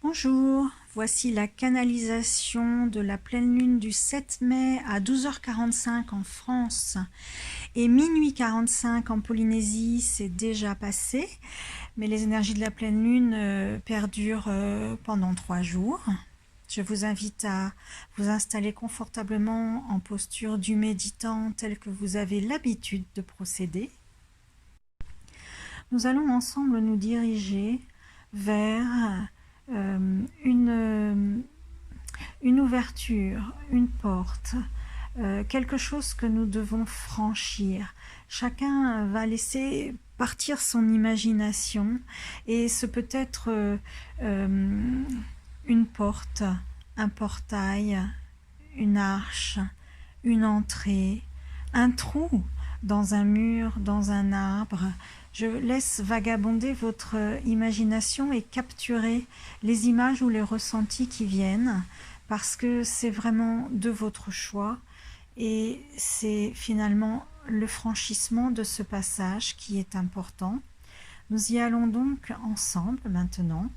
Bonjour, voici la canalisation de la pleine lune du 7 mai à 12h45 en France et minuit 45 en Polynésie, c'est déjà passé, mais les énergies de la pleine lune perdurent pendant 3 jours. Je vous invite à vous installer confortablement en posture du méditant tel que vous avez l'habitude de procéder. Nous allons ensemble nous diriger vers une ouverture, une porte, quelque chose que nous devons franchir. Chacun va laisser partir son imagination et ce peut être une porte, un portail, une arche, une entrée, un trou dans un mur, dans un arbre. Je laisse vagabonder votre imagination et capturer les images ou les ressentis qui viennent parce que c'est vraiment de votre choix et c'est finalement le franchissement de ce passage qui est important. Nous y allons donc ensemble maintenant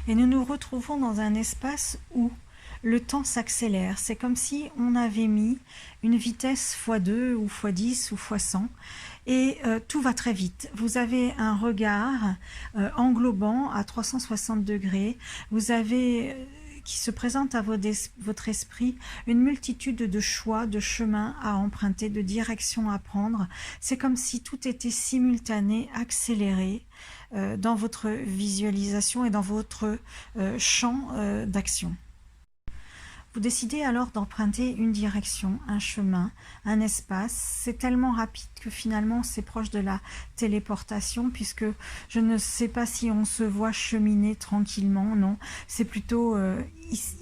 et nous nous retrouvons dans un espace où le temps s'accélère. C'est comme si on avait mis une vitesse x2 ou x10 ou x100 et tout va très vite. Vous avez un regard englobant à 360 degrés. Vous avez qui se présente à votre esprit une multitude de choix, de chemins à emprunter, de directions à prendre. C'est comme si tout était simultané, accéléré dans votre visualisation et dans votre champ d'action. Vous décidez alors d'emprunter une direction, un chemin, un espace. C'est tellement rapide que finalement c'est proche de la téléportation puisque je ne sais pas si on se voit cheminer tranquillement, non. C'est plutôt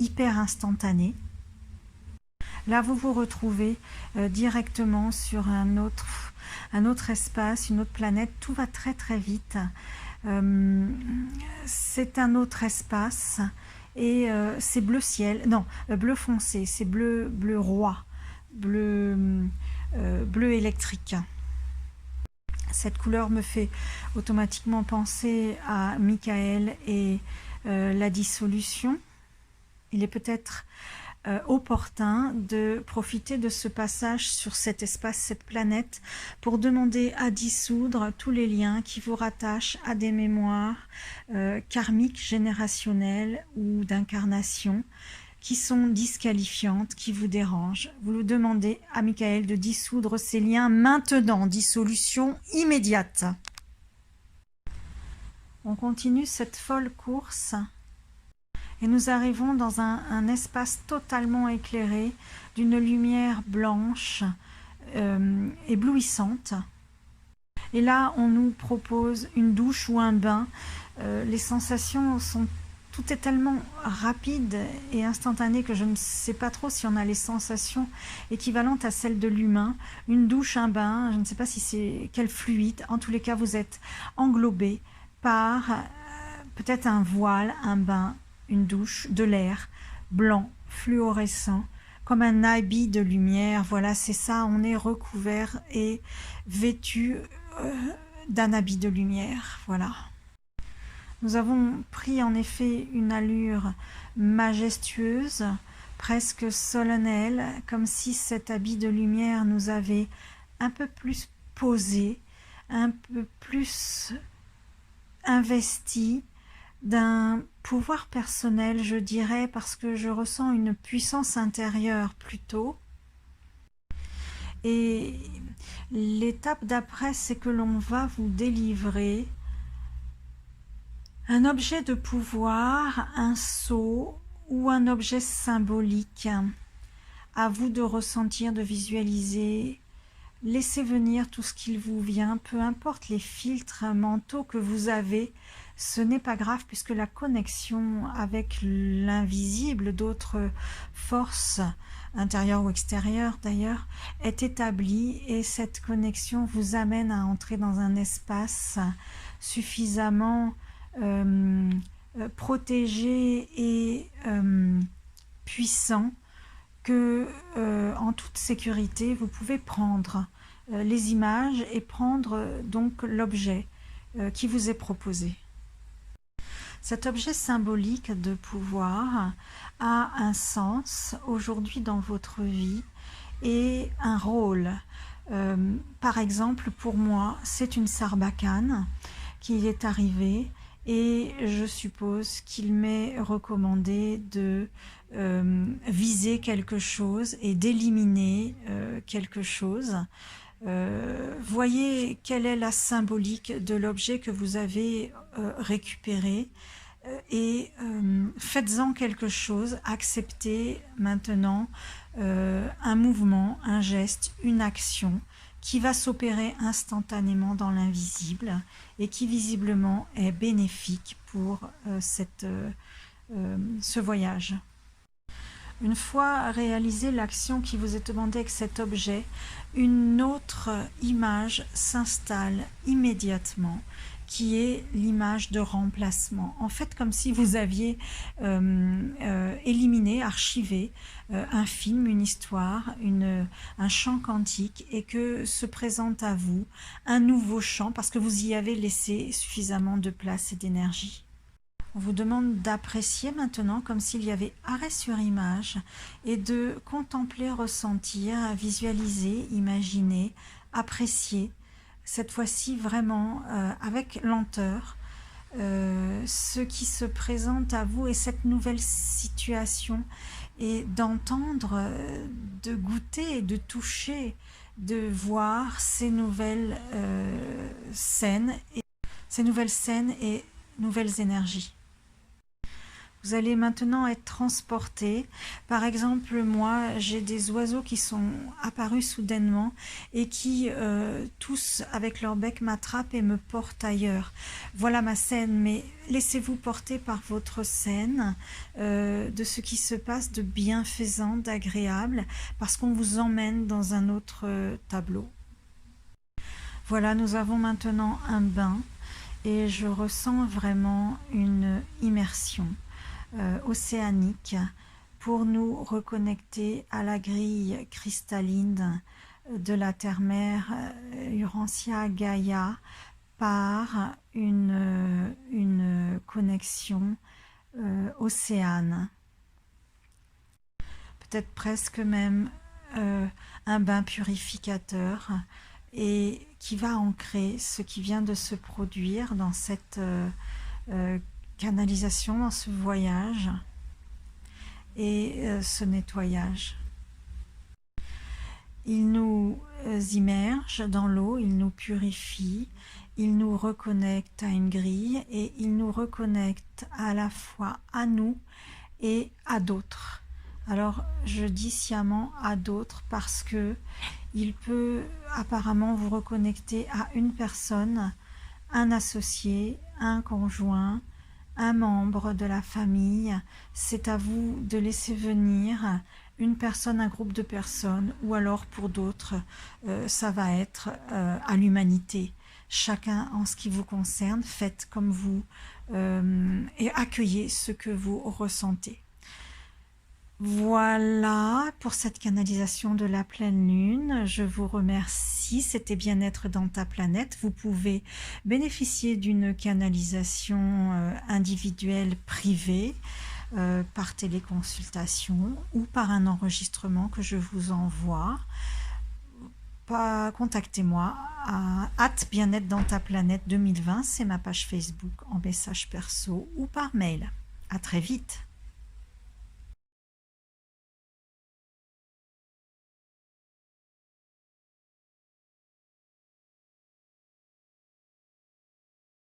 hyper instantané. Là, vous vous retrouvez directement sur un autre espace, une autre planète. Tout va très très vite. C'est un autre espace. Et c'est bleu ciel, non, bleu foncé, c'est bleu roi, bleu électrique. Cette couleur me fait automatiquement penser à Michael et la dissolution. Il est peut-être opportun de profiter de ce passage sur cet espace, cette planète, pour demander à dissoudre tous les liens qui vous rattachent à des mémoires karmiques, générationnelles ou d'incarnation, qui sont disqualifiantes, qui vous dérangent. Vous lui demandez à Michael de dissoudre ces liens maintenant, dissolution immédiate. On continue cette folle course. Et nous arrivons dans un espace totalement éclairé, d'une lumière blanche, éblouissante. Et là, on nous propose une douche ou un bain. Les sensations sont... Tout est tellement rapide et instantané que je ne sais pas trop si on a les sensations équivalentes à celles de l'humain. Une douche, un bain, je ne sais pas si c'est quel fluide. En tous les cas, vous êtes englobé par peut-être un voile, un bain, une douche, de l'air blanc, fluorescent, comme un habit de lumière. Voilà, c'est ça, on est recouvert et vêtu d'un habit de lumière. Voilà. Nous avons pris en effet une allure majestueuse, presque solennelle, comme si cet habit de lumière nous avait un peu plus posé, un peu plus investi d'un pouvoir personnel, je dirais, parce que je ressens une puissance intérieure plutôt. Et l'étape d'après, c'est que l'on va vous délivrer un objet de pouvoir, un sceau ou un objet symbolique. À vous de ressentir, de visualiser. Laissez venir tout ce qu'il vous vient, peu importe les filtres mentaux que vous avez, ce n'est pas grave puisque la connexion avec l'invisible, d'autres forces intérieures ou extérieures d'ailleurs, est établie et cette connexion vous amène à entrer dans un espace suffisamment protégé et puissant que en toute sécurité vous pouvez prendre les images et prendre donc l'objet qui vous est proposé. Cet objet symbolique de pouvoir a un sens aujourd'hui dans votre vie et un rôle. Par exemple, pour moi, c'est une sarbacane qui est arrivée et je suppose qu'il m'est recommandé de viser quelque chose et d'éliminer quelque chose. Voyez quelle est la symbolique de l'objet que vous avez récupéré et faites-en quelque chose, acceptez maintenant un mouvement, un geste, une action qui va s'opérer instantanément dans l'invisible et qui visiblement est bénéfique pour ce voyage. Une fois réalisée l'action qui vous est demandée avec cet objet, une autre image s'installe immédiatement, qui est l'image de remplacement. En fait, comme si vous aviez éliminé, archivé un film, une histoire, un chant quantique, et que se présente à vous un nouveau chant, parce que vous y avez laissé suffisamment de place et d'énergie. On vous demande d'apprécier maintenant comme s'il y avait arrêt sur image et de contempler, ressentir, visualiser, imaginer, apprécier, cette fois-ci vraiment avec lenteur, ce qui se présente à vous et cette nouvelle situation et d'entendre, de goûter, de toucher, de voir ces nouvelles scènes et nouvelles énergies. Vous allez maintenant être transporté. Par exemple, moi, j'ai des oiseaux qui sont apparus soudainement et qui, tous avec leur bec, m'attrapent et me portent ailleurs. Voilà ma scène, mais laissez-vous porter par votre scène de ce qui se passe de bienfaisant, d'agréable, parce qu'on vous emmène dans un autre tableau. Voilà, nous avons maintenant un bain et je ressens vraiment une immersion océanique pour nous reconnecter à la grille cristalline de la terre-mère Urantia Gaïa par une connexion océane. Peut-être presque même un bain purificateur et qui va ancrer ce qui vient de se produire dans cette canalisation, dans ce voyage et ce nettoyage. Il nous immerge dans l'eau, il nous purifie, il nous reconnecte à une grille et il nous reconnecte à la fois à nous et à d'autres. Alors je dis sciemment à d'autres parce que il peut apparemment vous reconnecter à une personne, un associé, un conjoint, un membre de la famille. C'est à vous de laisser venir une personne, un groupe de personnes, ou alors pour d'autres, ça va être à l'humanité. Chacun en ce qui vous concerne, faites comme vous et accueillez ce que vous ressentez. Voilà pour cette canalisation de la pleine lune. Je vous remercie. C'était Bien-être dans ta planète. Vous pouvez bénéficier d'une canalisation individuelle privée par téléconsultation ou par un enregistrement que je vous envoie. Contactez-moi à @bien-être dans ta planète 2020. C'est ma page Facebook en message perso ou par mail. À très vite.